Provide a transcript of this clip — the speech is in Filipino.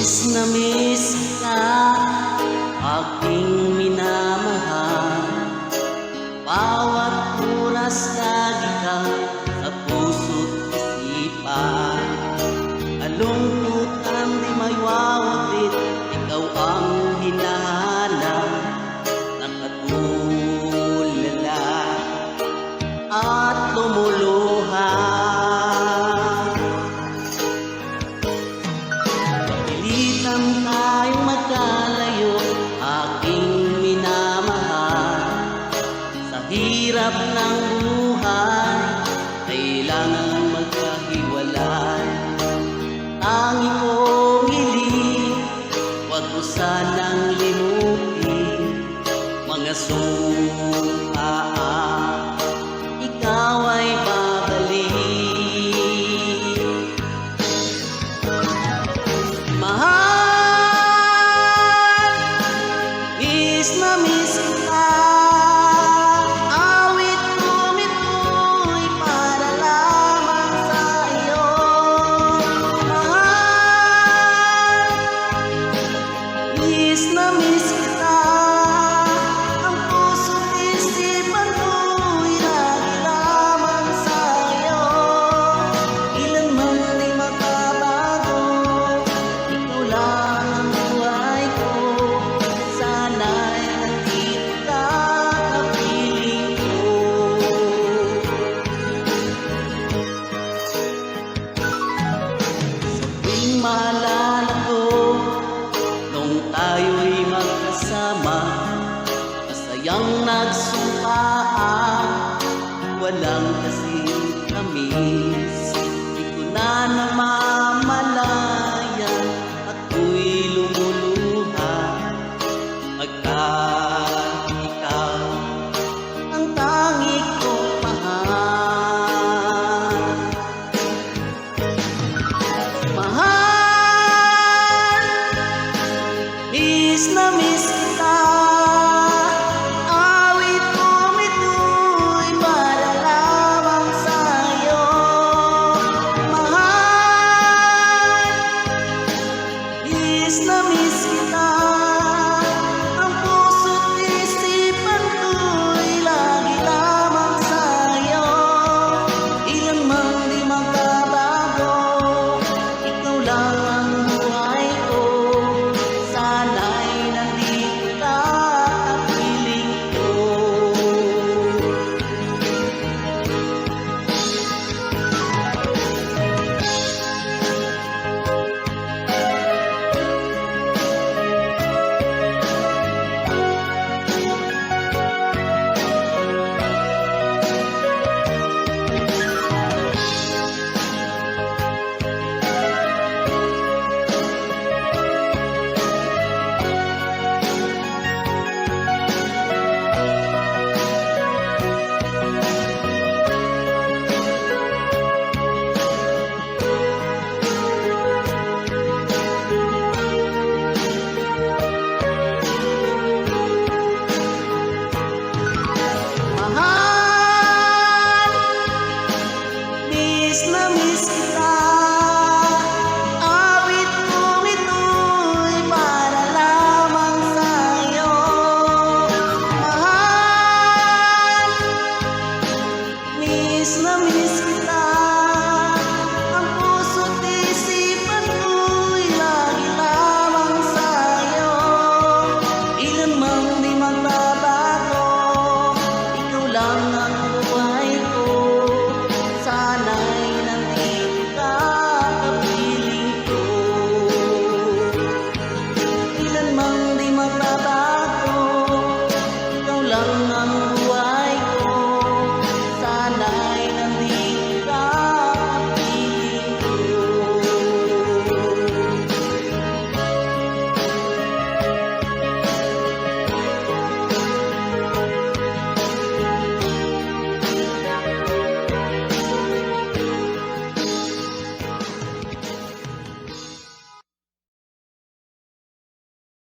na miss ka, aking minamahal. Bawat oras lagi ka sa puso't isipan. Kalungkutan di may wawakit, ikaw ang hinahanap. Nakatulala at lumuluha. Pilitan tayong magkalayo, aking minamahal. Sa hirap ng buhay, kailangan magkahiwalay. Tangi kong hiling, huwag mo sanang limutin. Mga sumpa, ikaw ay babalik. Mahal, miss na miss kita. Awit kong ito'y para lamang sa iyo. Mahal, miss na miss kita. Ang puso't isipan ko'y lagi lamang sa iyo. Ilanman ay magbabago, ikaw lang ang buhay ko. Sana'y nandito ka, kapiling ko. Sa tuwing maalala ko, nung tayo'y magkasama, masayang nagsumpaan, walang kasing tamis. Di ko na namamalayan, ako'y lumuluha. Pagkat ikaw ang tangi kong mahal. Mahal, miss na miss kita. Awit kong ito'y para lamang sa iyo. Mahal, miss na miss kita. Ang puso't isipan ko'y lagi lamang sa iyo. Ilan man di magbabago, ikaw lang ang buhay ko. Sana'y nandito ka, kapiling ko. Mahal, miss na miss kita.